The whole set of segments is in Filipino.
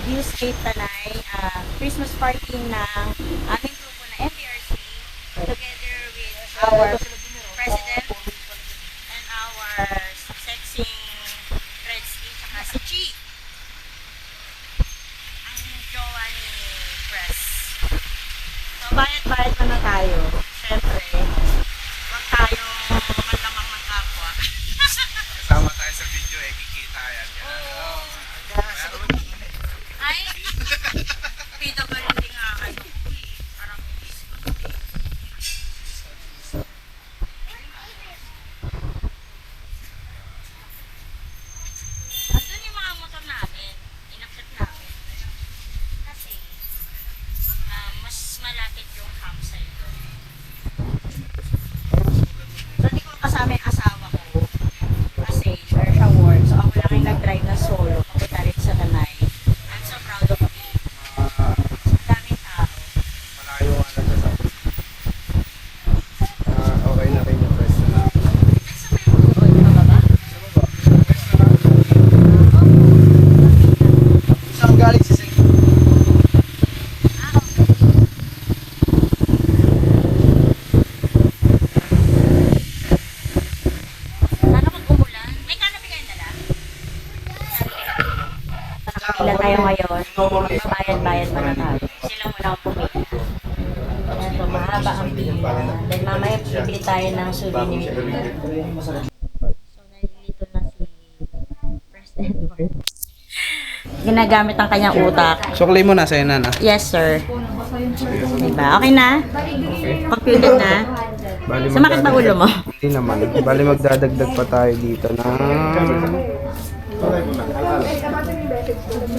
Viewscape Tanay, Christmas party ng aming grupo na MBRC together with our president and our sexy Redsky tsaka si Chi, ang jowa ni Press. So bayad-bayad na tayo. Siyempre, huwag tayong manlamang ng kapwa. Kasama tayo sa video eh, kikita yan. Oo. Ay, PWD nga ano. Parang andun yung mga motor namin. Inakit namin. Kasi, mas malapit yung campsite doon. So, hindi ko kasama yung asawa ko. Kasi, share siya work. So, ako lang yung nag-drive na solo. Papunta rin sa Tanay. I'm so proud of me. Daming tao. Malayo nga lang sa okay na rin yung pwesto na. Ay, sa may road, mababa? Saan galing si Sing? Ah, okay. Sana pag umulan, may canopy kayong dala? Nakapila tayo ngayon. Bayad-bayad pa na tayo. Sila muna ang pumila. Ayan po, mahaba ang pila. Then mamaya bibili tayo ng souvenir. So, nalilito na si President Edward. Ginagamit ang kanyang utak. Suklay mo na sa'yo na. Yes, sir. Diba? Okay na? Computed na? Sumakit ba ulo mo? Hindi naman. Bali magdadagdag pa tayo dito na...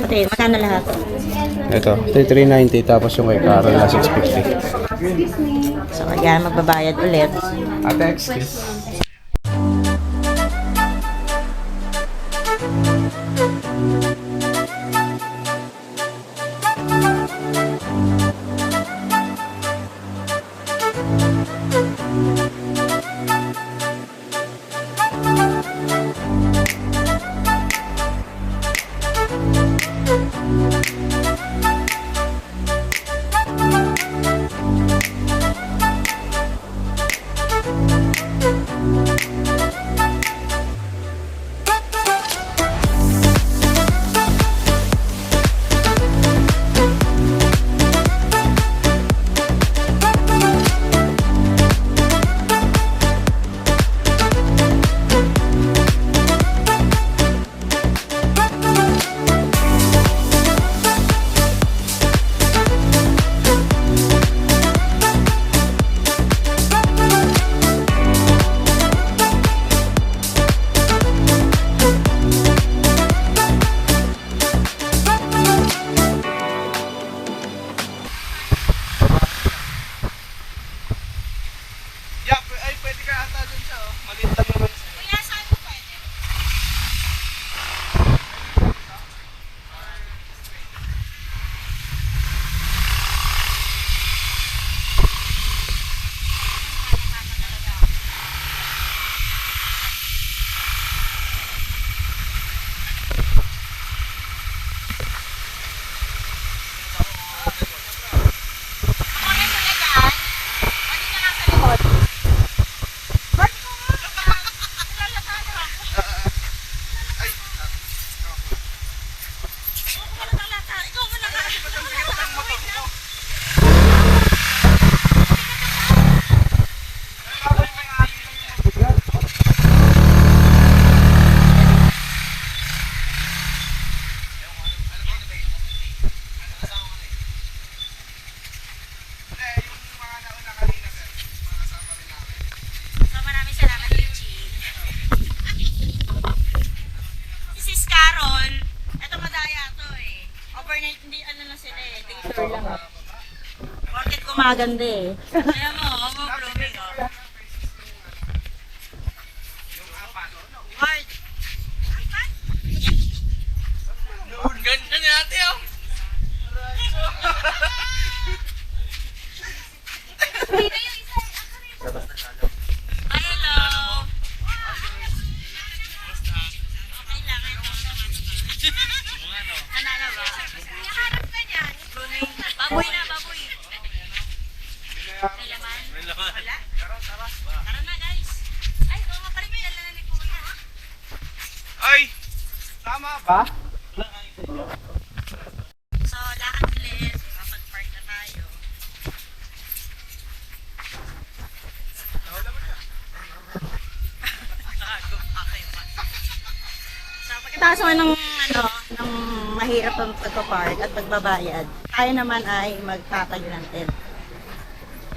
Okay, magkano lahat? Ito, 390 tapos yung kay Carol na 650. So, kaya magbabayad ulit. Ate, excuse. Ay, pwede ka ata dun siya, oh. Maliit lang naman siya. Kuya, saan mo pwede? So, maraming salamat, Ichi. Si Sis Carol, eto madaya to eh. Overnight, hindi ano lang sila eh. Day tour lang. Porket gumaganda eh. Ayan mo, mo blooming oh. Hard. Ganda niya ate, oh. Hello. Okay lang. Nanalo ba? So, lakad ulit. Kapag-park na tayo. So, pagkatapos naman ng mahirap ang pagpapark at pagbabayad, tayo naman ay magtatayo ng tent.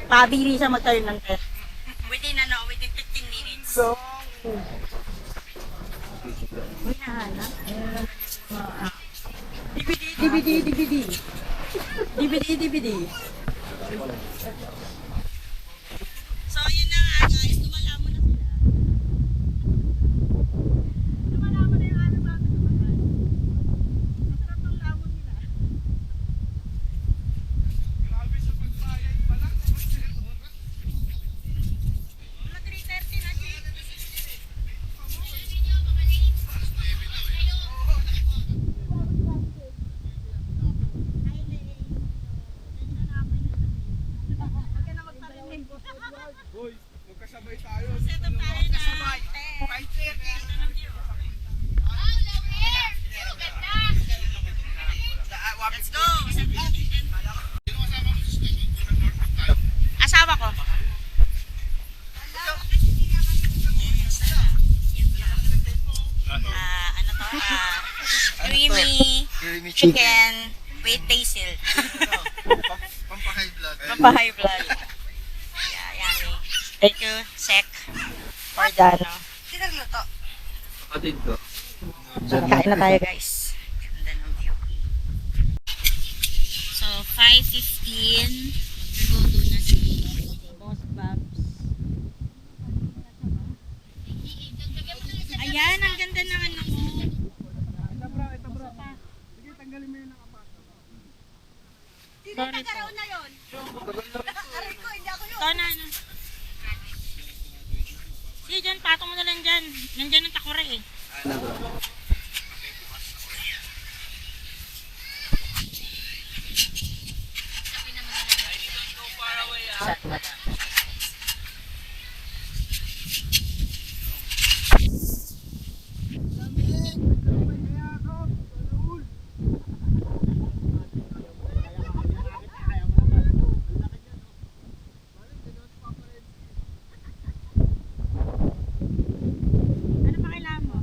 Pabili siya magtayo ng tent. Within 15 minutes. So, uy, nahanap. DVD. So, yun na nga guys, lumalaman na sila. Lumalaman na yung ano mga kasubahan. Masarap ng lamon nila. Grabe sa pagbayad pala. Wala 3:30 na, Chick. Hoy, magkasabay tayo. Kasabay. Let's go! Asawa ko. Ano to? Creamy chicken with basil. Pampahay vlog. Pampahay blood. Yeah, yummy. Thank you, Sek, for the ano. Kapatid ko. Kain na tayo, guys. Ganda ng view. So, 5:15. Magluto na si Boss Babs. Ayan, ang ganda ng ano mo. Ito bro. Sige, tanggalin mo yung nakapato. Sorry po. Ito na, ano. Sige, dyan, patong mo na lang dyan. Nandyan ang takura eh. Ano bro? Ano pa kailangan mo?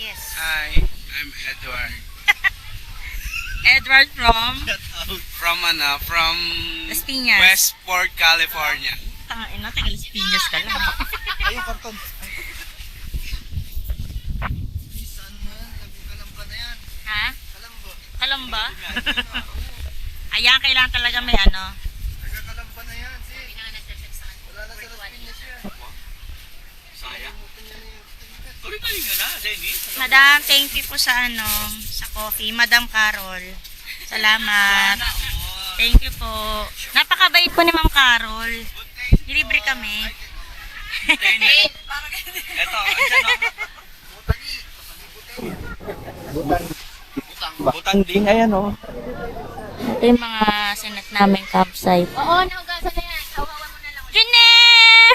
Yes. Hi, I'm Edward. Edward from From Las Piñas. Westport, California. Tangina, taga Las Piñas ka lang. Ayun, karton. Saan mo yan? Nagkakalamba na yan. Ha? Kalamba. Kalamba? Ayan, kailangan talaga may ano. Nagkakalamba na yan, sis. Wala na sa Las Piñas yan. Sayang. Kalimutan niya na yung tinkat. Tuloy tayo nga na, Dennis. Madam, thank you po sa ano, sa coffee. Madam Carol. Salamat. Thank you po. Napakabait po ni Ma'am Carol. Nilibre kami. Eto, andyan o. Butang ding, ayan o. Ito yung mga sinat namin campsite. Oo, nahugasan na yan. Hawawan mo na lang. Junior!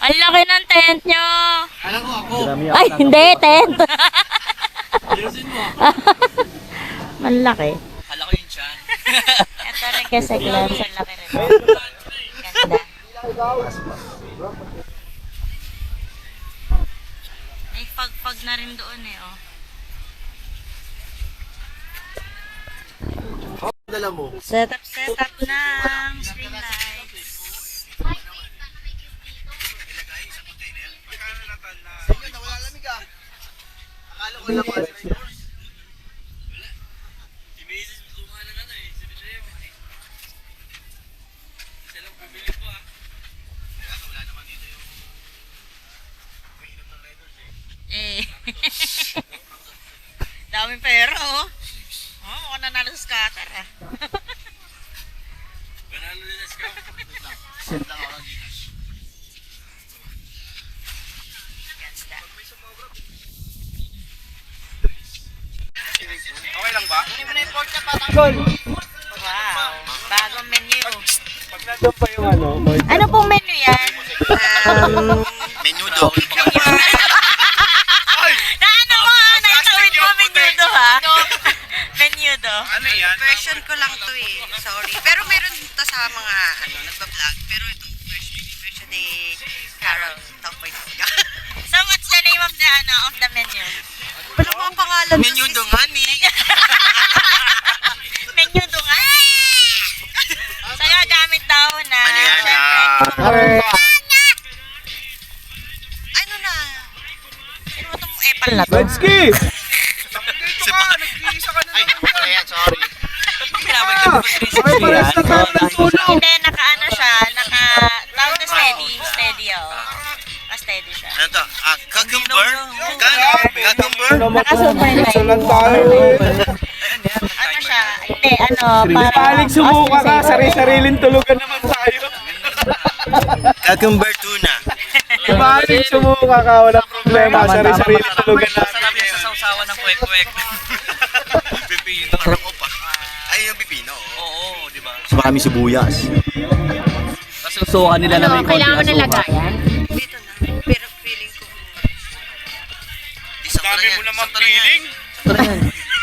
Ang laki ng tent nyo! Alam ko ako. Ay, hindi, tent! Malaki. Kala ko yun siyan. Ito rin kasi glance, ang laki rin. Ganda. May pagpag na rin doon eh, oh. Dala mo. Setup ng string lights. Sige, nawala lamig ah. Akala ko lang mga strangers. Imisis mo kumana na na eh. Silang bumili po ah. Kaya wala naman dito yung mainom ng riders eh. Eh. Daming pera, oh. Oh, mukhang nanalo sa scatter, ah. Panalo nila sa Send lang Tol, Wow, bagong menu. pag nandun pa yung ano, Ano pong menu yan? Menudo. Na ano mo ha? Naitawid mo menudo ha? Menudo. Ano yan? Version ko lang to eh. Sorry. Pero meron to sa mga nagpa-vlog. Pero ito version ni Carol Tapoy. So what's the name of the menu? Ano mga pangalan? Menudo nga ni. Menudo nga. So gamit daw na. Ano yan? Ano na? Sino mo itong epal na to? Redski! Ay, ayan, sorry. Pares na tayo ng tulong! Hindi, naka-ano siya, tawag na steady oh. Steady siya. Ano to? Cucumber? Cucumber? Naka-super Sulan tayo. Ano siya? Hindi, Paling sumuka ka, sari-sariling tulugan naman tayo. Cucumber tuna. Paling sumuka ka, walang problema, sari-sariling tulugan Sarap natin. yan sa sausawan ng kwek-kwek. Pipino. Parang opa. Ay, yung pipino. Oo, di ba? Marami sibuyas. Tapos susukan nila na may konti Kailangan mo na asuka. lagayan? Dito na. Pero feeling ko. Dami mo naman feeling.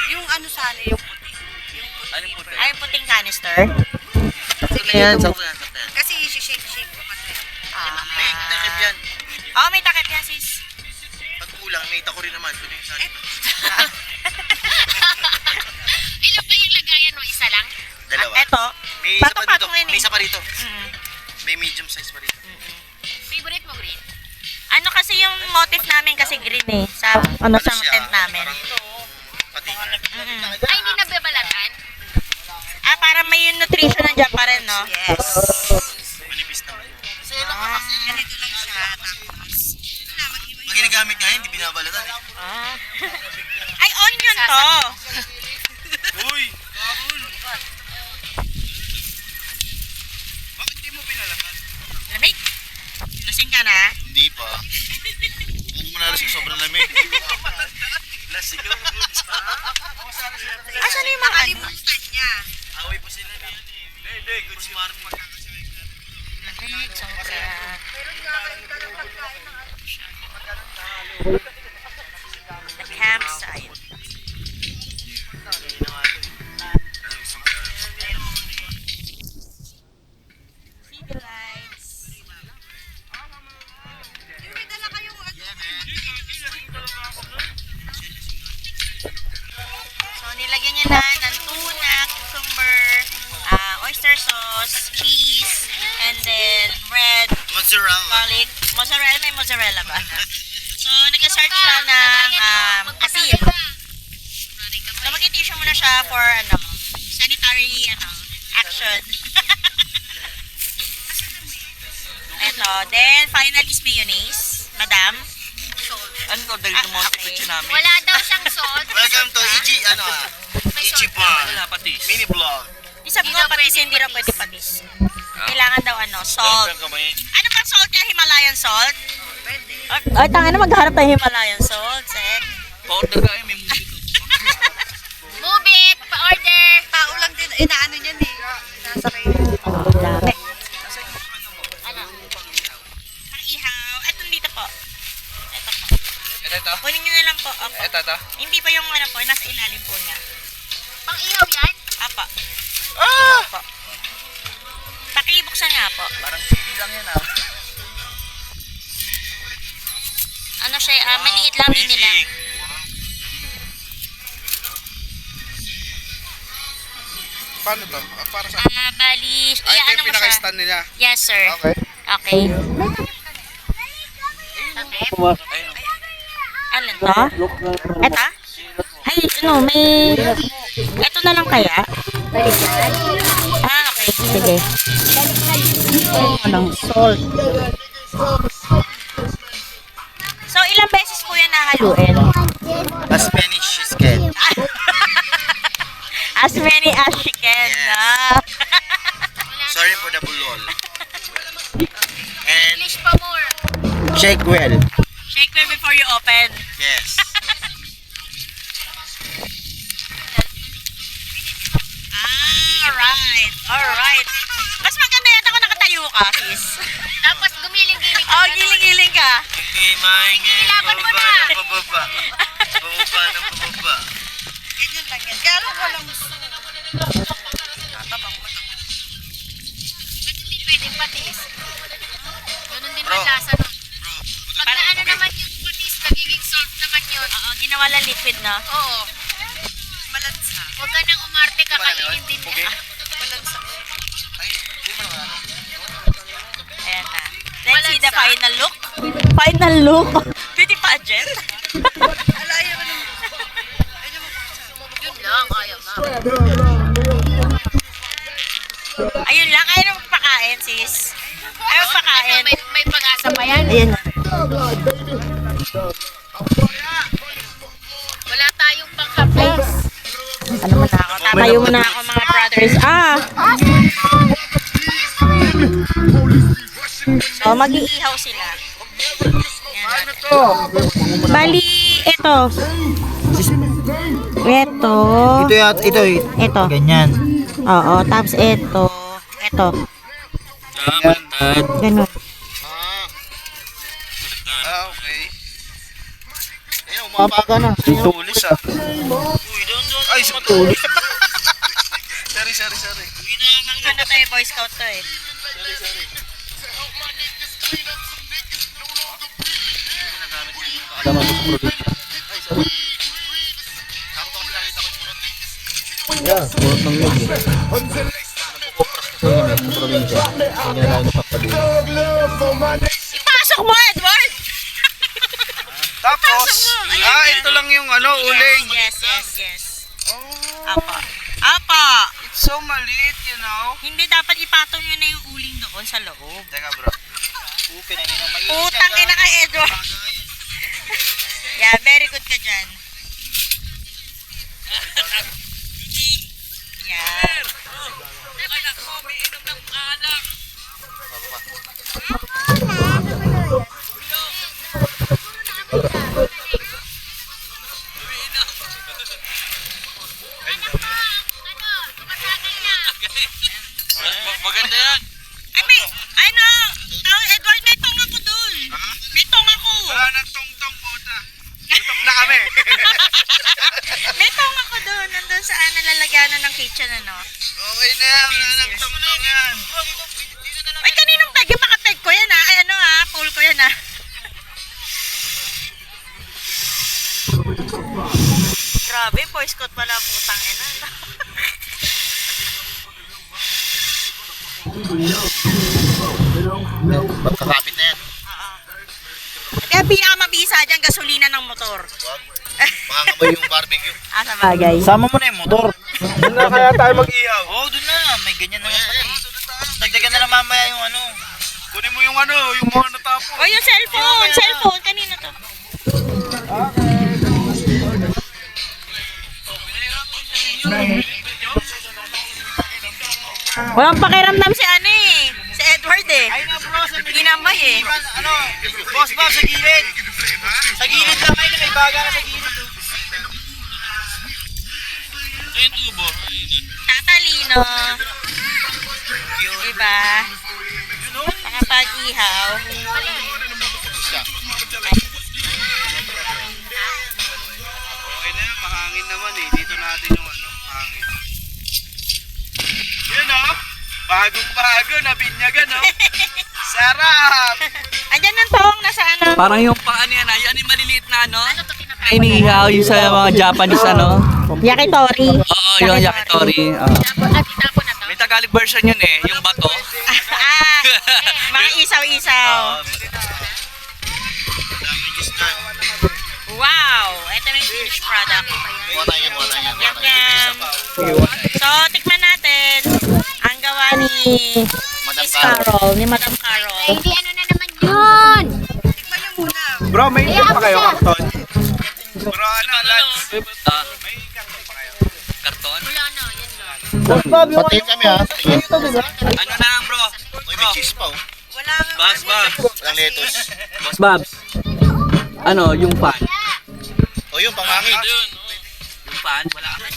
Yung ano sana yung puti. Yung puti. Ano po? Ay, puting canister. Sakto yan, sakto yan. Kasi isi-shake-shake ko kasi. May takip yan. Oo, may takip yan, sis. Pag kulang, may tako rin naman. Kunin yung sali. Ilan ba yung lagayan mo? Isa lang? Dalawa. Eto. May isa pa dito. Patong-patong yun eh. May isa pa rito. Mm. May medium size pa rito. Favorite mo green? Ano kasi yung motif namin kasi green eh. Sa sa siya? tent namin. Parang pati. Ay, hindi nababalatan? Para may yung nutrition nandiyan pa rin, no? Yes. Manipis naman. Ganito lang siya. Tapos. Pag ginagamit nga yun, hindi binabalatan eh. Ay, onion to. Uy! Karol! Bakit di mo pinalatan? Lamig. Lasing ka na? Hindi pa. Ano mo nalasing sobrang lamig? Lasing yung goods. Asan na yung mga ano? Kalimutan niya. Away pa sila na yan eh. Hindi, good smart magkakasakay ka. Lamig, sobra. The campsite. City lights. May dala kayong So, nilagyan niya na ng tuna, cucumber, oyster sauce, cheese, and then bread, Mozzarella. garlic. Mozzarella, may mozzarella ba? So, nag-search siya ng asin. So, mag-i-tissue muna siya for, sanitary, action. Ito. Then, finally is mayonnaise. Madam. Ano to? Dahil yung Monte okay. Cucci namin. Wala daw siyang salt. Welcome to Ichi, Ichi Bar. Wala patis. Mini vlog. Sabi ko, patis, hindi raw pwede patis. Kailangan daw, salt. Ano bang salt niya? Himalayan salt? Pwede. Ay, tanga na magharap tayo Himalayan salt, sek. Pa-order ka may movie to. Move it! Pa-order! Tao lang din. Inaano niyan eh. Nasakay. Dami. Ano? Ang ihaw. Ito dito po. Ito po. Ito? Kunin nyo na lang po. Opo. Ito? Hindi pa yung po, nasa ilalim po niya. Pang-ihaw yan? Apa. Ah! Po. Pakibuksan nga po. Parang CD lang yan ah. Ano siya, maliit lang din nila. Paano to? Para sa... Bali, Ay, ito ano yung mo siya? pinaka-stand nila. Yes, sir. Okay. Okay. Alin to? Eta? Ay, may... Ito na lang kaya? Okay. Sige. Anong salt? So, ilang beses po yan nahaluin? As many as can. As many as she can. Yes. Sorry for the bulol. And English pa more. shake well. Shake well before you open. Yes. Alright. Mas maganda yata kung nakatayo ka, sis. Tapos gumiling-giling ka. Oh, giling-giling ka. Hindi maingay. Ilaban mo na. Pababa. Pababa ng pababa. Ganyan lang yan. Kaya lang walang gusto. Ba't hindi pwedeng patis? Ganun din ang lasa nun. Pag naano naman yung patis, nagiging salt naman yun. Oo, ginawa lang liquid na. Oo. Malansa. Huwag ka nang umarte, kakainin din niya. Malansa. Ay, hindi mo na ano. Ayan na. Let's see the final look. Final look? Beauty pageant? Alaya mo naman. Yun lang, ayaw na. Ayun lang, ayaw na magpakain, sis. Ayaw magpakain. May pag-asa pa yan. Ayan na. Wala tayong pang-cupcakes. Ano mo na ako? Tatayo mo na ako, mga brothers. So, mag-iihaw sila. Ayan. Bali, ito. Ito. Ganyan. Oo, tapos ito. Ganun. Okay. Ayun, umapaga na. Tulis ah. Uy, doon. Ay, si Tulis. Sorry. Ano tayo, Boy Scout to eh. Yeah, purot ng log eh. Kasi yan sa probinsya. Hindi na lang napapadili. Ipasok mo, Edward! Tapos, ito lang yung uling. Yes. Apa. It's so maliit, you know. Hindi dapat ipatong nyo na yung uling doon sa loob. Teka bro. Utang ina kay Edward. Yeah, very good ka dyan. Yan. Maganda yan. Edward, may tong ako dun. May tong ako. Wala nang tong-tong puta. Gutom na kami. May tong ako dun. Nandun sa nalalagyanan ng kitchen, ano. Okay na yan. Wala nang tong-tong yan. Ay, kaninong peg? Yung makapeg ko yan, ha? Ay, pull ko yan, ha? Grabe, boy scout pala, putang ina. Pagkakapit na yan. Kaya pinakamabisa dyan, gasolina ng motor. Baka kamoy yung barbecue. Sa bagay. Sama mo na yung motor. Doon na kaya tayo mag-ihaw. Oo, doon na. May ganyan naman pala eh. Dagdagan na lang mamaya yung ano. Kunin mo yung yung mga natapos. O, yung cellphone. Kanina to. Walang pakiramdam si si Edward eh. Ay na bro, sa Ginambay eh. Boss Bob, sa gilid. Sa gilid lang kayo, may baga na sa gilid. Ito yung tubo. Tatalino. Diba? Nakapag-ihaw. Okay na yan, mahangin naman eh. Dito natin yung hangin. Yun o. Bagong-bago, nabinyagan o. Sarap! Andyan ng tong nasa ano. Parang yung paano yan, yan yung maliliit na ano. Ay, inihaw yung sa mga Japanese ano. Yakitori. Oo, yung yakitori. Itapon na to. May Tagalog version yun eh, yung bato. Mga isaw-isaw. Wow! Ito na yung finished product. Wala yan. Yum. So, tikman natin ang gawa ni Miss Carol, ni Madam Carol. Hindi ano na naman yun. Tikman niyo muna. Bro, may ilan pa kayo karton? Bro, lads? Karton? Wala na, yan lang. Patayin kami ha. Ano na lang bro? Uy, may cheese pa oh. Wala nga. Boss Bob. Walang lettuce. Boss Babs. Ano, yung fan? O yung pangangin. Yung fan, wala ka.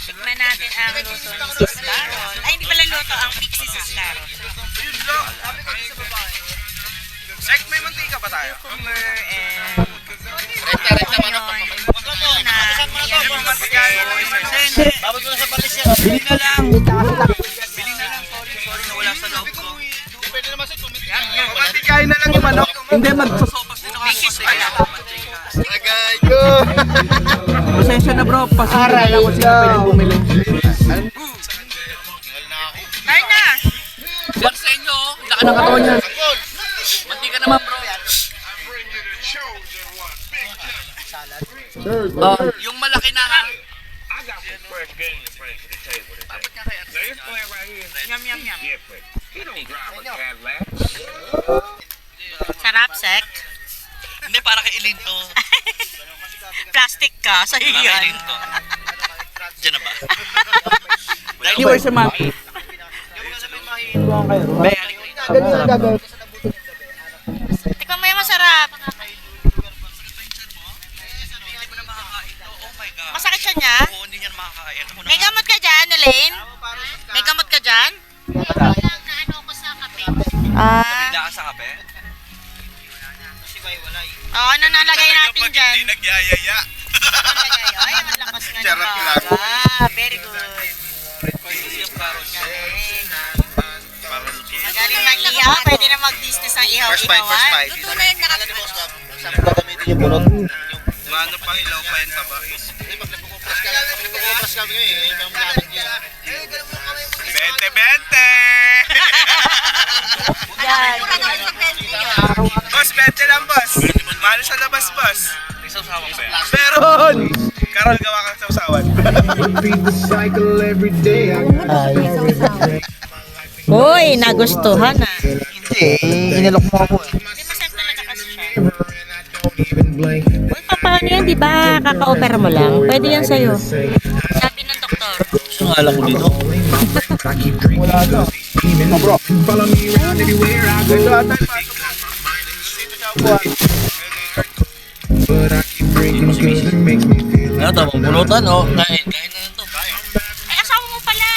Tikman natin ang luto ni Sis Carol. carrot. Yun lang. Sabi ko sa babae. Sek, may mantika ba tayo? Cucumber and onion na Babag ko na sa patis yan. Bili na lang. Bili na lang. Sorry, nawala sa loob ko. Pwede naman sek. Matikain na lang yung manok. Hindi, magsasopas din ako. Agay ko. Pasensya na bro, pasira lang kung sino pwede bumili. Kain na! Yan sa inyo, oh. Laka ng katawan niya. Manti ka naman bro. Yung malaki na ha. Yum, yum, yum. Sarap, Sek. Hindi, para kay Ilin to. Plastic ka, sa Para kay yan. Ilin to. Diyan na ba? Anyway, sa mami. Be, Tikman mo yung masarap. Masakit siya niya? Oo, hindi niyan makakain. Ako na. May gamot ka dyan, Elaine? May gamot ka dyan? Ah, Bigla ka sa kape? oh, ano nalagay natin dyan? Nagyayaya. Ay, ang lakas nga Charot ng lang. baga. Very good. Yung carrot niya. Magaling mag-ihaw. Pwede na mag-business ang First bite, first ihaw-ihawan. bite. Luto na yung nakapagod. Saan mo gagamitin yung bunot? Ano pa, ilaw pa yung taba. Hindi, pag nagpupupras kami ngayon, yung gamit niya. 20-20! Yan. Boss, 20 lang, boss. Mahal sa labas, boss. Isasawang ba yan? Meron! Karol, gawa ka sa usawan. Uy, nagustuhan ah. Hindi, inilok mo ako eh. Hindi masarap talaga kasi siya. Uy, paano yan? Di ba kaka-opera mo lang? Pwede yan sa'yo. Sabi ng doktor. Gusto nga lang ko dito. Ano ito, mong pulutan o? Kain na lang ito. Ay, asawa mo pala.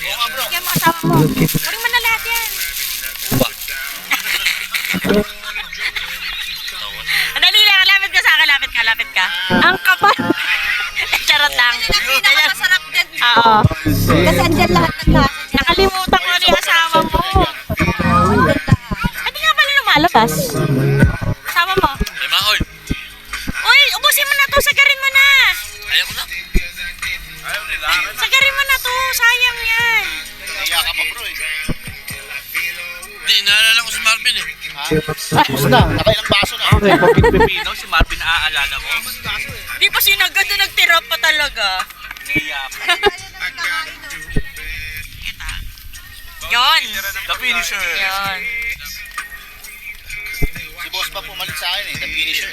Oo nga bro. Bigyan mo asawa mo. Kunin mo na lahat yan. Dali lang, lapit ka sa akin, lapit ka. Ang kapal. Charot lang. Pinakamasarap dyan. Oo. Kasi andyan lahat ng lasa. Nakalimutan ko na yung asawa mo. Hindi nga pala lumalabas. Asawa mo. May mahol. Uy, ubusin mo na to. Sagarin mo na. Ayaw ko na. Ayaw nila. Sagarin mo na to. Sayang yan. Naiya ka pa, bro eh. Hindi, naalala ko si Marvin eh. Tapos na, nakailang baso na. Okay, Popit Pepino, si Marvin naaalala mo? Di pa sinagad na nagtira pa talaga. Naiyak. Yon. The finisher. Yon. Si boss pa pumalit sa akin eh, the finisher.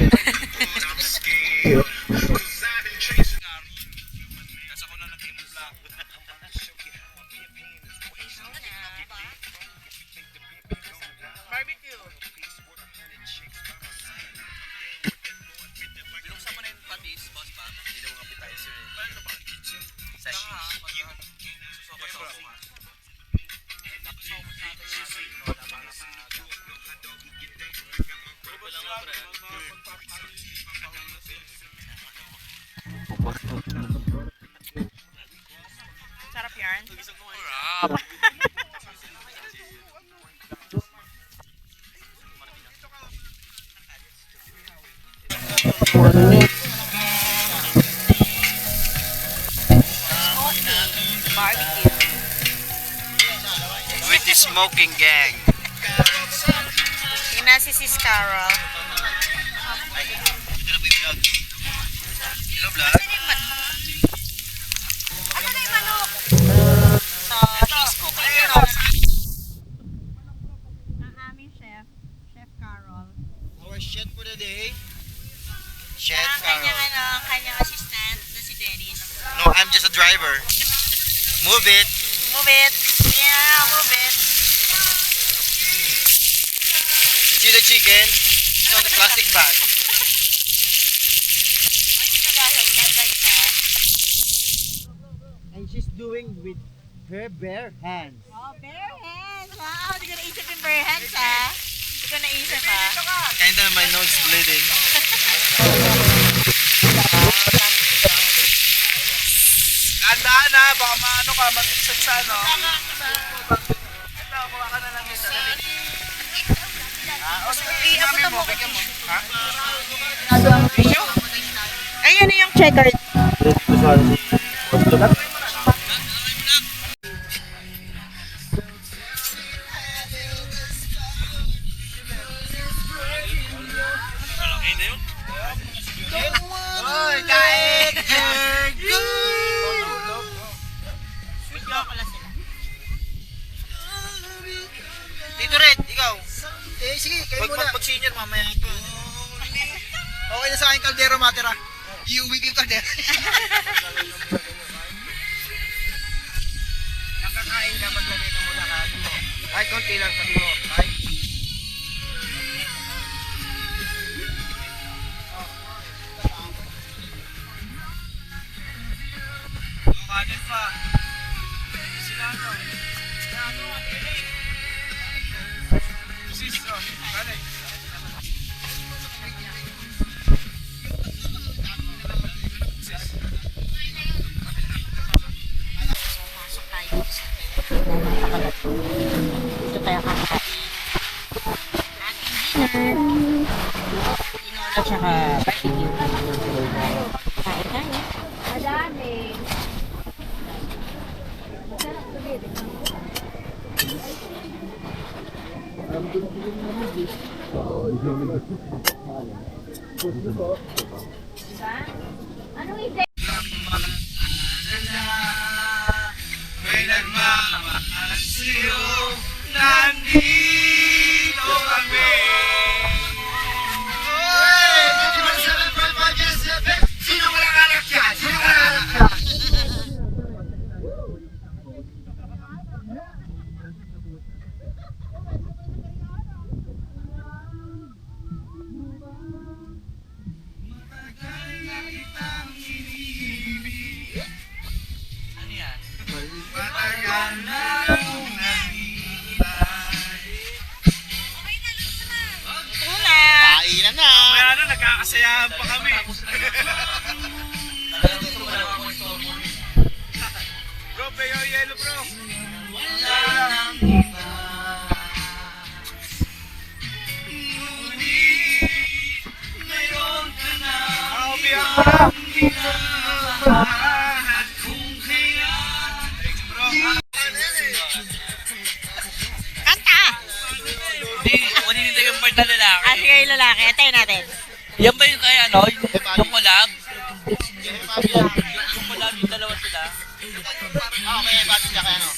Binuksan mo na yung patis, boss ba? Hindi na mga appetizer eh. Sa susopa-sopa. Sarap yan. Barbecue. With the smoking gang. Yung nasi si Carol. Hello, vlog. Ano yung manok? Ano na yung manok? So, she's cooking you know. Ang aming chef, Chef Carol. Our chef for the day. Chef Ang Carol. kanyang assistant na si Dennis. No, I'm just a driver. Move it. Move it. Yeah, move it. See the chicken? It's on the plastic bag. Ay, yung nagasan niya, guys, ha? And she's doing with her bare hands. Oh, bare hands. Wow, hindi ko naisip yung bare hands, ha? Hindi ko naisip, ha? Kinda my nose bleeding. Tandaan na, baka maano ka, matisod sa ano. Ito, kuha ka na lang ito. O sige, iabot mo, bigyan mo. Ha? Ayun na yung checkered. Oy, kain! Dito Red, ikaw. Sige, kayo muna. Pag senior mamaya ito. Okay na sa akin kaldero matira. Iuwi ko yung kaldero. Nakakain ka, maglagay ka muna ka. Ay, konti lang sabi mo. Ay. Kanin pa. Sila ano? Sis, kanin. Dito tayo kakain. Dinner. At saka barbecue. Kain tayo. Madami. Anong event? May nagmamahal sa'yo, nandito kami. Oy! 97.5 Yes FM! Sino walang alak yan? Sino walang alak yan? Matagal na nung Kainan na! Mamaya na, nagkakasayahan pa kami. Bro, payo yellow bro. Mayroon ka na at kung kaya Kanta! Hindi yung part na lalaki. Ah, sige yung lalaki. Antayin natin. Yan ba yung kaya ano? Yung collab? Yung collab yung dalawa sila. may batis ka kaya no?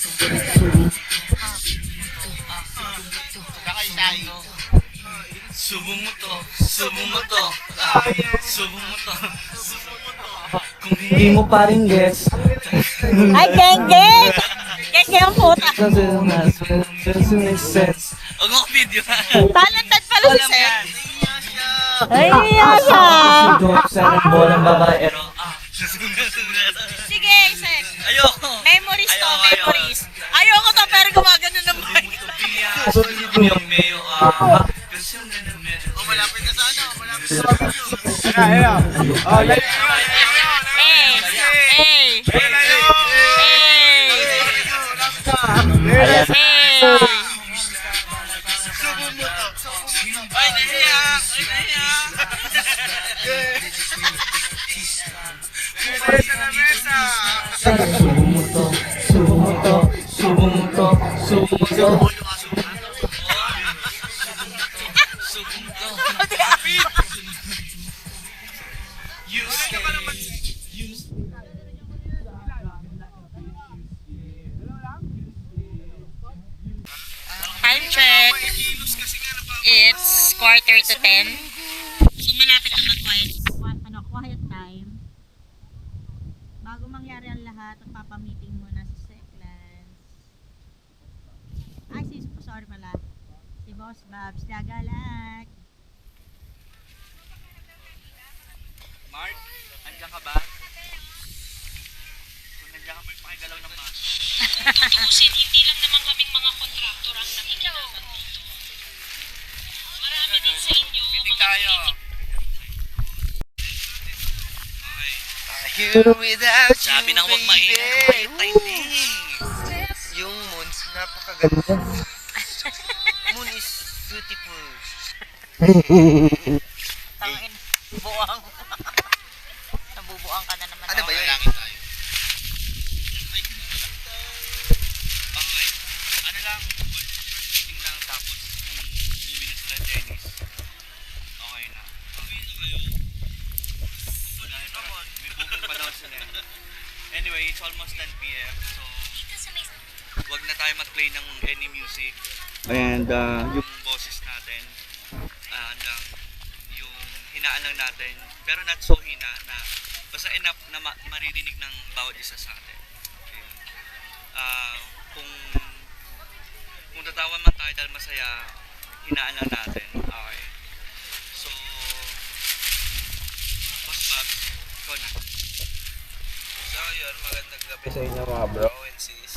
Kakaisay. Subo mo to, subo mo to, subo mo to, subo mo to. Kung hindi mo pa rin guess, Ay, geng, geng! Geng, geng, puta. doesn't make sense. Huwag mo video ha. Talented pala si Alam Seth. yan. Ay, yasa! Saan ang bolang babaero? Sige, Seth. Ayoko. Memories to, memories. Ayoko to, pero gumagano ng mic. Yung mayo Malapit ka sa ano? Malapit sa Hey! Ay, nahiya! Ay, nahiya! Mesa na mesa! Subo mo to, subo mo to, subo mo to, subo mo to. Time check. It's 9:45. So, malapit na mag-quiet. Quiet time. Bago mangyari ang lahat, magpapamiting muna si Seclans. Ay, sorry pala. Si Boss Babs, Dagalak. Mark, nandiyan ka ba? Kung nandiyan ka, may pakigalaw ng mask. tutuusin, hindi lang naman kaming mga kontraktor ang nakikilaman dito. Marami din sa inyo, Meeting mga tayo. Sabi nang huwag mainit. Yung moon, napakaganda. Moon is beautiful. Tangin, buang. Nabubuang ka na naman. Ano ba yun? Langit tayo. Okay. Ano lang, first meeting lang tapos kung uwi na sila Dennis. Okay na. Uwi na kayo. Wala na naman. May booking pa daw sila. Anyway, it's almost 10 p.m. So, wag na tayo mag-play ng any music. And yung boses natin, hanggang yung hinaan lang natin. Pero not so hina na basta enough na maririnig ng bawat isa sa atin. Ayun. Kung tatawa man tayo dahil masaya, hinaan lang natin. Okay. So, Boss Babs, ikaw na. So yun, magandang gabi sa inyo mga bro and sis.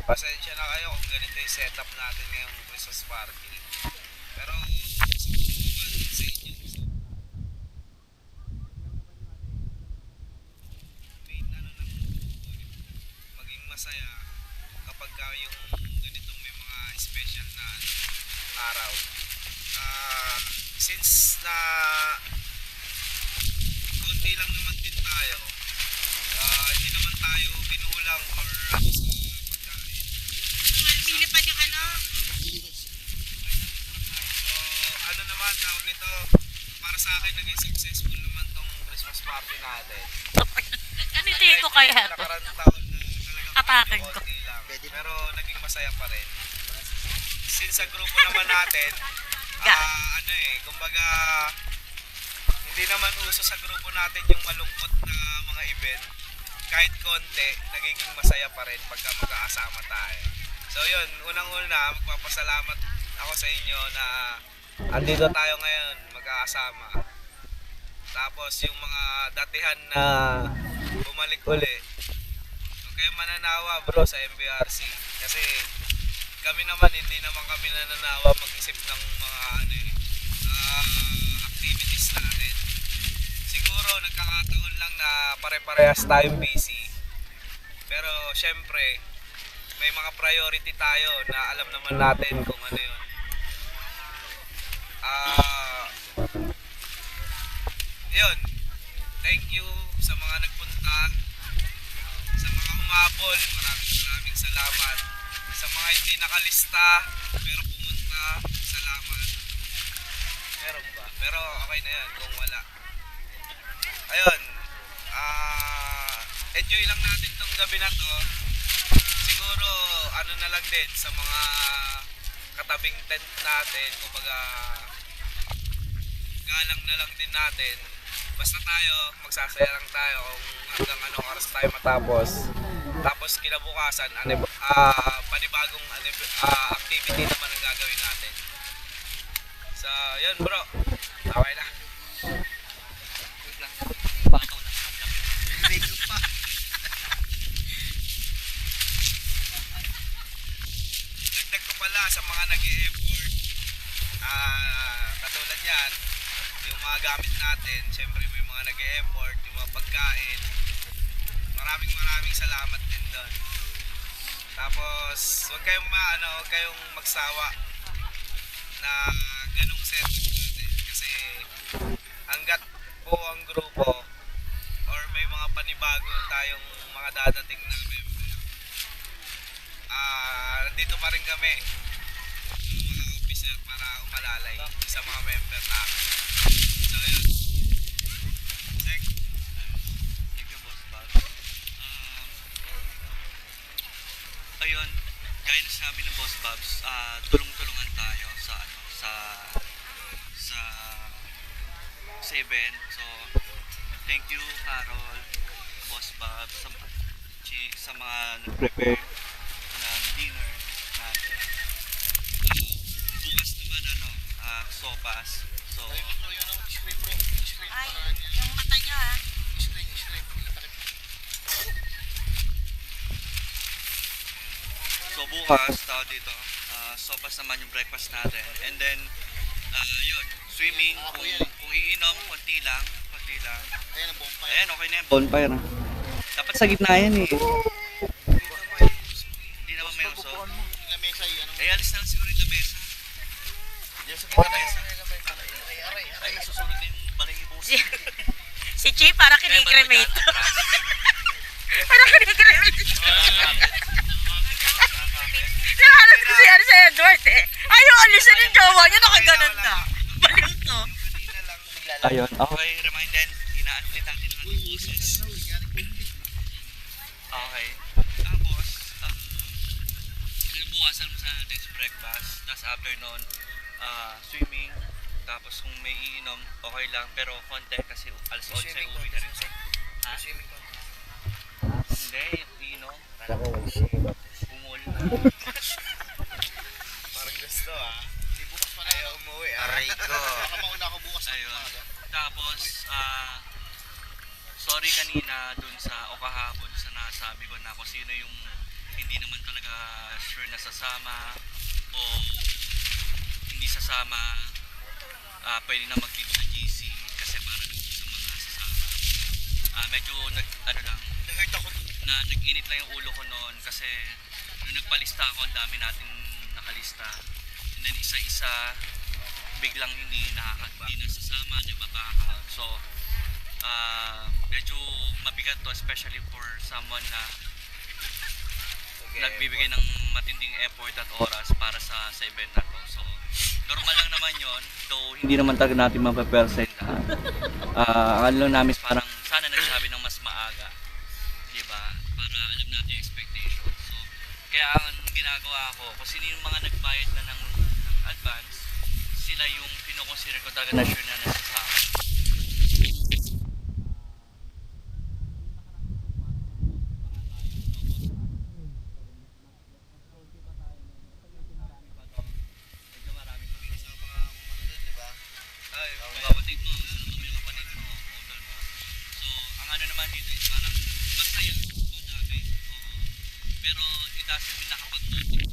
Pasensya na kayo kung ganito yung setup natin ngayong Christmas party. Pero sa inyo, main ano lang maging masaya kapag yung ganitong may mga special na araw. Since na konti lang naman din tayo, hindi naman tayo binulang or ano sa pagkain. Pili pa yung ano? So, ano naman, tawag nito, para sa akin naging successful naman tong Christmas party natin. Ganitin ko kaya to. Nakarang taon na talagang Atakin ko. konti lang, pero naging masaya pa rin. Since sa grupo naman natin, kumbaga, hindi naman uso sa grupo natin yung malungkot na mga event. Kahit konti, nagiging masaya pa rin pagka magkakasama tayo. So yun, unang-una, magpapasalamat ako sa inyo na andito tayo ngayon, magkakasama. Tapos yung mga datihan na bumalik uli, huwag kayong mananawa bro sa MBRC. Kasi kami naman, hindi naman kami nananawa mag-isip ng mga activities natin. Siguro nagkakataon lang na pare-parehas tayong busy. Pero syempre, may mga priority tayo na alam naman natin kung ano yun. Yun, thank you sa mga nagpunta, sa mga humabol, maraming salamat. Sa mga hindi nakalista pero pumunta, salamat. Meron ba? Pero okay na yan kung wala. Ayun, enjoy lang natin tong gabi na to. Siguro ano na lang din sa mga katabing tent natin, kumbaga galang na lang din natin. Basta tayo, magsasaya lang tayo kung hanggang anong oras tayo matapos. Tapos kinabukasan, panibagong activity naman ang gagawin natin. So, yun bro. Okay na. Wait lang. Pakaw na. Makeup pa. Dagdag ko pala sa mga nag-e-effort. Katulad yan, yung mga gamit natin, syempre may mga nag-e-effort, yung mga pagkain. Maraming salamat din doon. Tapos, huwag kayong magsawa na ganong setup natin. Kasi, hanggat buo ang grupo, or may mga panibago tayong mga dadating na member, nandito pa rin kami, mga officer, para umalalay sa mga member namin. So, yun. Check. Thank you, Boss Bob. Ayun, gaya na sinabi ng Boss Babs, tulong-tulungan tayo sa event. So, thank you, Carol, Boss Babs, sa mga nag-prepare ng dinner natin. Bukas naman, sopas. So, Ay, yung mata niya ah. bukas, tao dito, sopas naman yung breakfast natin. And then, yun, swimming, kung iinom, konti lang. Ayan ang bonfire. Ayan, okay na yan. Bonfire. Dapat sa gitna yan eh. Hindi naman may uso. Lamesa yun. Eh, alis na lang siguro yung lamesa. Diyan sa lamesa. Ay, nasusunod din yung balingibos. Si Chi para kinikremate. Para kinikremate. Nakalas ko si Edward eh. Ayaw alisin yung jowa niya, nakaganon na. Baliw to. Ayun, okay, remind then, inaan ulit natin ang ating boses. Okay. Tapos, buwasan mo sa natin sa breakfast. Tapos after nun, swimming. Tapos kung may iinom, okay lang. Pero konti kasi alas 11 uwi na rin. Ha? Hindi, iinom. Bumul. Parang gusto Di bukas pa na. Ayaw umuwi Aray ko. Baka mauna ako bukas na Ayun. umaga. Tapos, sorry kanina dun sa o kahapon sa nasabi ko na kung sino yung hindi naman talaga sure na sasama o hindi sasama, pwede na mag-leave sa GC kasi para dun sa mga sasama. Medyo Nag-hurt ako. nag-init lang yung ulo ko noon kasi nung nagpalista ako, ang dami nating nakalista. And then isa-isa, biglang hindi nasasama, di ba, baka. So, medyo mabigat to, especially for someone na nagbibigay ng matinding effort at oras para sa event na to. So, normal lang naman yon, though hindi naman talaga natin mapapercent lahat. Ang ano lang namin is parang sana nagsabi ng mas maaga, di ba? Para alam natin yung expectation. So, kaya ang ginagawa ko, kung sino yung mga nagbayad na ng advance, sila yung pinoconsider ko talaga na sure na nasasama. Medyo marami pa rin sa mga di ba? Ay, mga kapatid mo, kasama yung kapatid mo, model mo. So, ang ano naman dito is parang masaya, madami, oo. Pero it doesn't mean nakapag-tutok.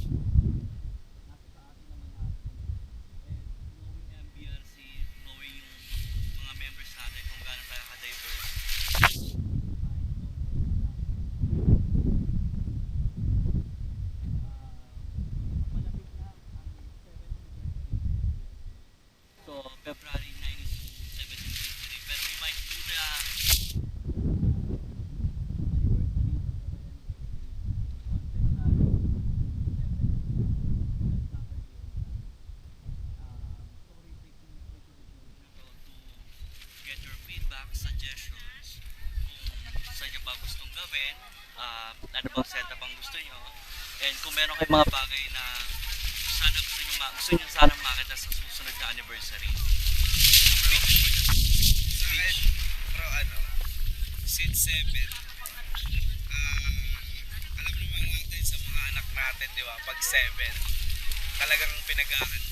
Knowing MBRC, knowing yung mga members natin kung gaano tayo ka-diverse. So, February 9 is 7th anniversary. Pero we might do the to get your feedback, suggestions, kung saan nyo ba gustong gawin, ano bang setup ang gusto nyo, and kung meron kayong mga bagay na sana gusto nyo sana makita sa susunod na anniversary. Sa akin, bro, since 7, alam naman natin sa mga anak natin, di ba, pag 7, talagang pinag-ahanda.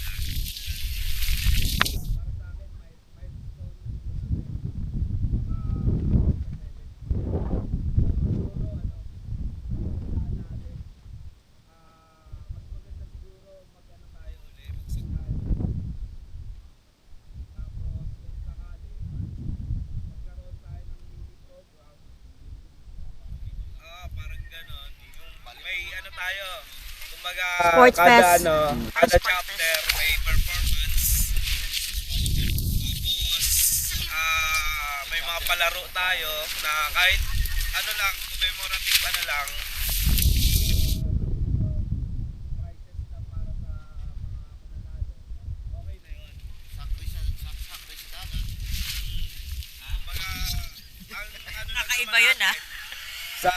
Parang ganon. Yung may ano tayo, kumbaga Sports kada fest. kada chapter may performance. Tapos may mga palaro tayo na kahit ano lang, commemorative ano lang. Prizes na para sa mga mananalo. Okay na yun. Sakto sa data. Kumbaga, ang ano lang Kakaiba naman yun, natin, sa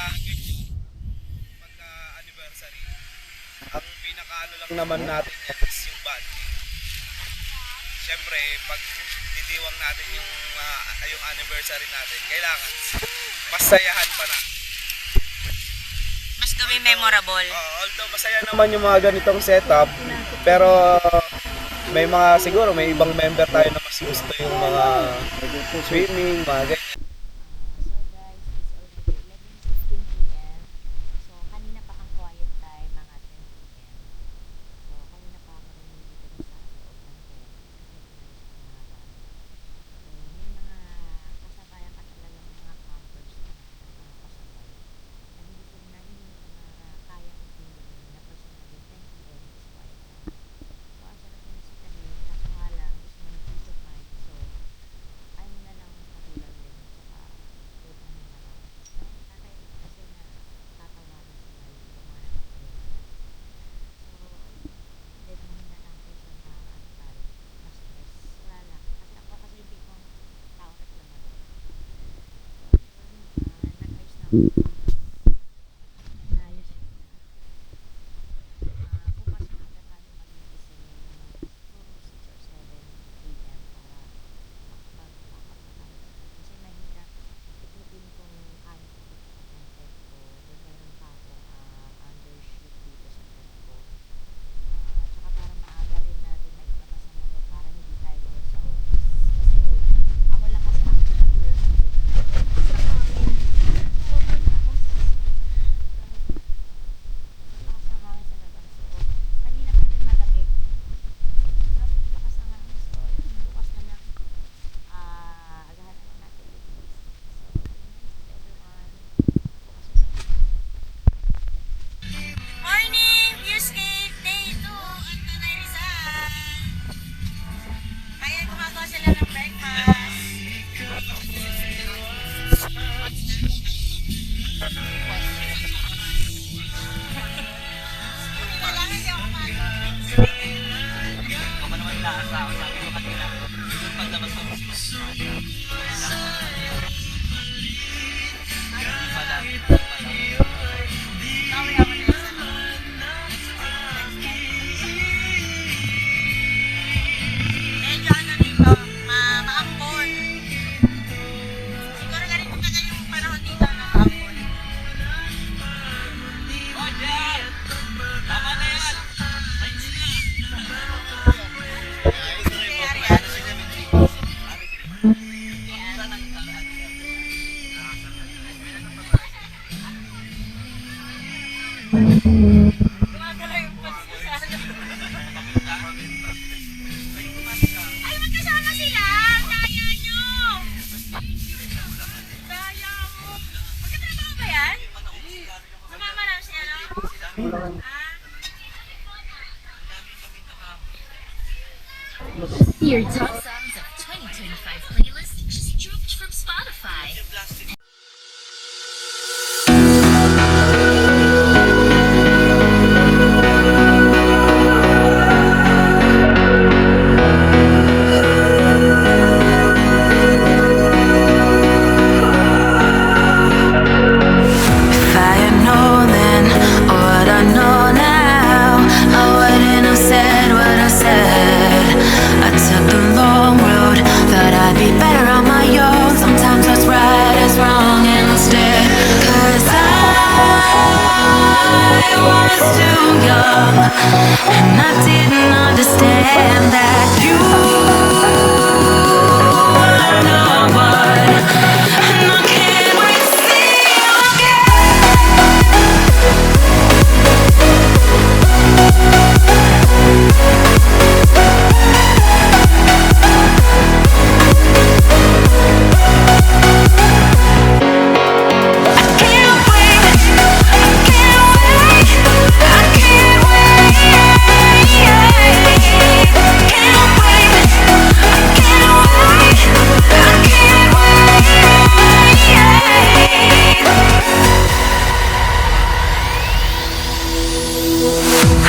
pagka-anniversary, ang pinaka-ano lang naman natin yan is yung bonding. Siyempre, pag didiwang natin yung anniversary natin, kailangan masayahan pa na. Mas gawing memorable. Although masaya naman yung mga ganitong setup, pero may mga siguro may ibang member tayo na mas gusto yung mga swimming, mga ganyan. So guys, it's already 11:15 p.m. So kanina pa ang quiet time, mga Morning! Viewscape! Day 2! Ang Tanay Rizal! Ayan, gumagawa sila ng breakfast. Kailangan hindi ako kumain. Ako pa naman inaasa ako, sabi ko kanina. Yung paglabas ko, Medyo ano dito, maambon. Siguro ganito tagal yung panahon dito na maambon. tama na yan! Kaya yan. Gumagalaw yung pagsusana. Ay, magkasama sila! Daya nyo! Daya mo! Magkatrabaho ba yan? Sumama lang siya, no? Your top songs of 2025 playlist just dropped from Spotify. If I had known then what I know now, I wouldn't have said what I said. I took the long road, thought I'd be better on my own. Sometimes what's right is wrong instead. 'Cause I was too young, and I didn't understand that you are no one. And I can't wait to see you again.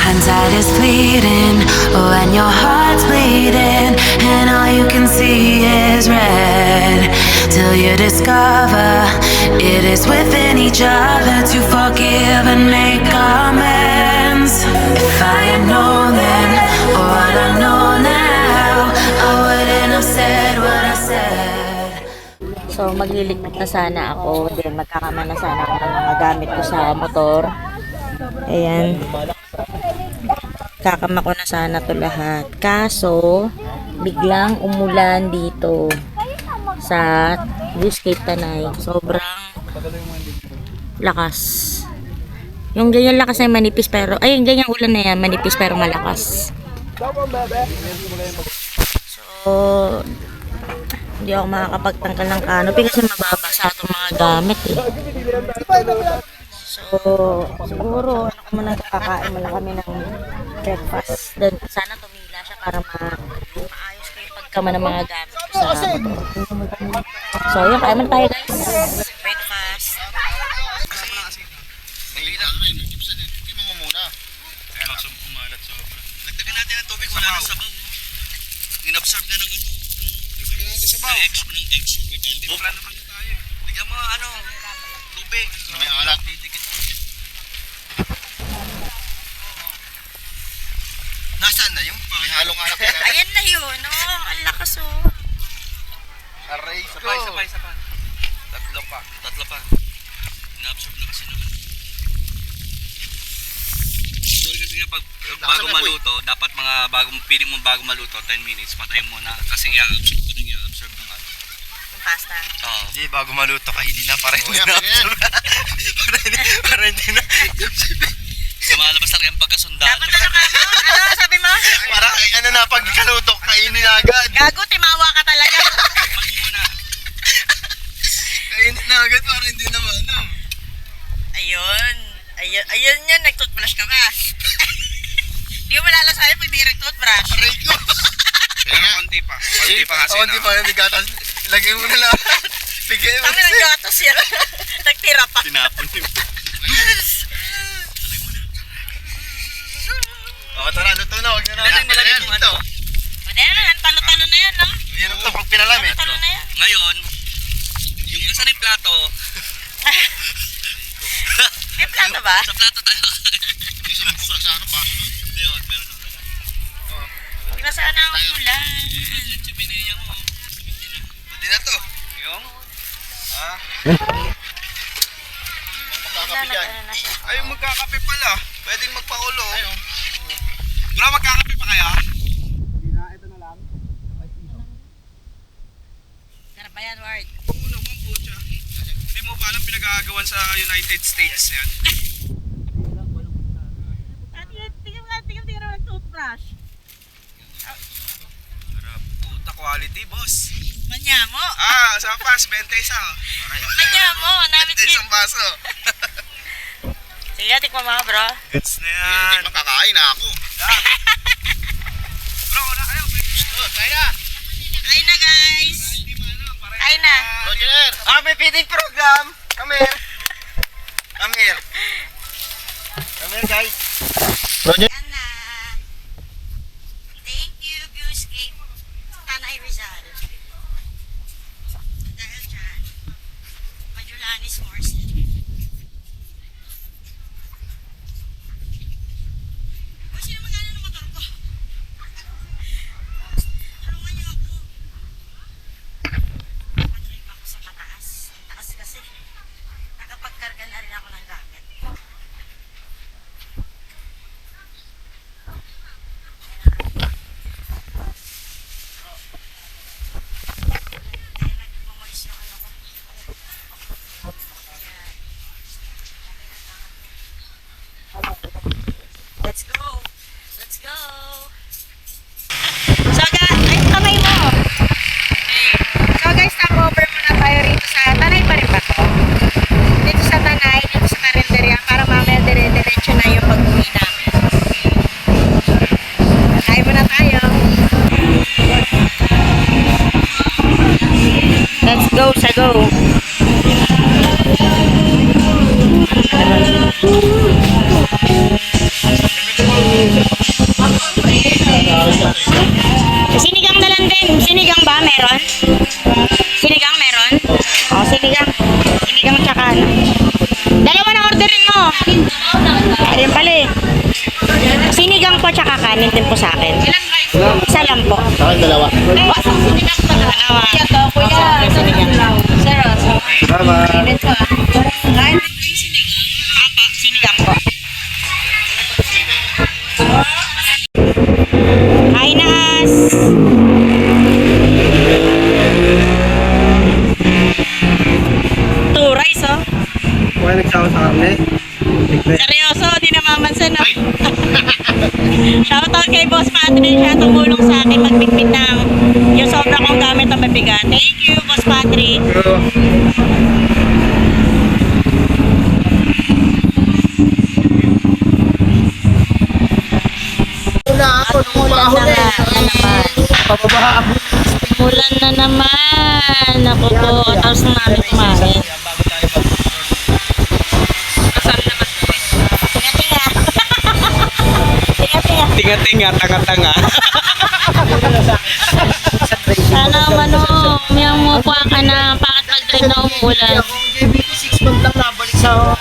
Hindsight is fleeting when your heart's bleeding and all you can see is red, till you discover it is within each other to forgive and make amends. If I had known then what I know now, I wouldn't have said what I said. So, magliligpit na sana ako. Then, magkakama na sana ako ng mga gamit ko sa motor. Ayan. Kakama ko na sana to lahat. Kaso, biglang umulan dito sa Viewscape Tanay. Sobrang lakas. Yung ganyan lakas na manipis pero, ay yung ganyan ulan na yan, manipis pero malakas. So, hindi ako makakapagtangkal ng canopy kasi mababasa itong mga gamit eh. So, siguro, ano ko muna kakain muna kami ng breakfast. Then, sana tumila siya para maayos ko yung pagkama ng mga gamit ko sa motor. So, yun, kain muna tayo guys. Breakfast. Dagdagan natin ang tubig, wala na sabaw. In-absorb na ng Ng eggs. Bigyan mo tubig. May alat. Nasaan na yung may halong alak yan? Ayan na yun. Oh, ang lakas oh. Aray ko. Sabay. Tatlo pa. Na-absorb na kasi naman. So kasi nga pag bago na, maluto, dapat mga piling mo bago maluto, 10 minutes, patayin mo na kasi i-absorb ng ano. Yung pasta. Oo. Hindi, bago maluto kainin na para hindi yan, na. yan. Para hindi na. Lumalabas na rin ang pagkasundalo. Dapat ano ka? Ano sabi mo? Para ano na, pag kaluto, kainin na agad. Gago, timawa ka talaga. Mag muna. Kainin na agad para hindi na ano. Ayun yan, nag-toothbrush ka ba? Di mo malalasayan pag di nag-toothbrush. Aray ko. Pero konti pa. Konti pa kasi Hindi pa yung gatas. Lagay mo na lang. Bigay mo. Kami ng gatos yan. Nagtira pa. Tinapon yung... O, tara, luto na. Huwag na na. Ayan, Ito. Pwede na, talo-talo na yan, no? Yan ito pag pinalam eh. Talo na yan. Ngayon, yung nasa rin plato, May plato ba? sa plato tayo. Hindi sa ano pa. Hindi, meron na talaga. Di ba sana ang ulan? Yung chiminea mo. Pwede na to. Yung? Makakapi dyan. Na siya. Ay, magkakape pala. Pwedeng magpaulo. Bro, magkakape pa kaya? Sarap ba yan, Ward? Oo naman po siya. Hindi mo ba alam pinag-aagawan sa United States yan? Tingnan mo ng toothbrush. Puta quality, boss. Manyamo. Sa pas, 21. Manyamo. Namit Ito isang baso. Sige, tikman mo, bro. It's na Hindi yan. makakain na ako. Bro, wala kayo. Kaya na. Kain na, guys. Kain na. Roger! May feeding program! Come here! Come here! Come here, guys! Roger! Yan na. Thank you, Viewscape. Tanay Rizal. Dahil dyan, Majulanis Morse. Uy, sino mag-ano ng motor ko? Tulungan niyo ako. Padrive ako sa pataas. Ang taas kasi. Nakapagkarga na rin ako ng gamit. Nagpumoist yung ano ko. Let's go! Let's go! So guys, ay kamay mo! So guys, stop-over muna tayo rito sa Tanay pa rin ba to? Dito sa Tanay, dito sa Karinderya, para mamaya dire-diretso na yung pag-uwi namin. Kain muna tayo! Let's go sa go! Sinigang na lang din. Sinigang ba? Meron? Sinigang meron? O, sinigang. Sinigang tsaka ano. Dalawa na orderin mo. Ayun pala eh. Sinigang po tsaka kanin din po sa akin. Isa lang po. Saan dalawa? Sinigang pa dalawa. Kuya. Sinigang. Sir, Bye-bye! Kain ko ah. Kain din ko yung sinigang. Apa, sinigang po. Hi, Nas! Two rice, oh. Kuha nagsawa sa karne? Seryoso, di namamansin, no? Shoutout kay Boss Patrick, siya tumulong sa akin magbitbit ng yung sobra kong gamit ang mabigat. Thank you, Boss Patrick. Ulan na naman. Ako po, tapos na namin kumain. Kasama naman. Tinga-tinga. Tinga-tinga. Tinga-tinga, tanga-tanga. Sana naman o, may umukuha ka na bakit mag-drive na umuulan. JBT 6 month lang laban So,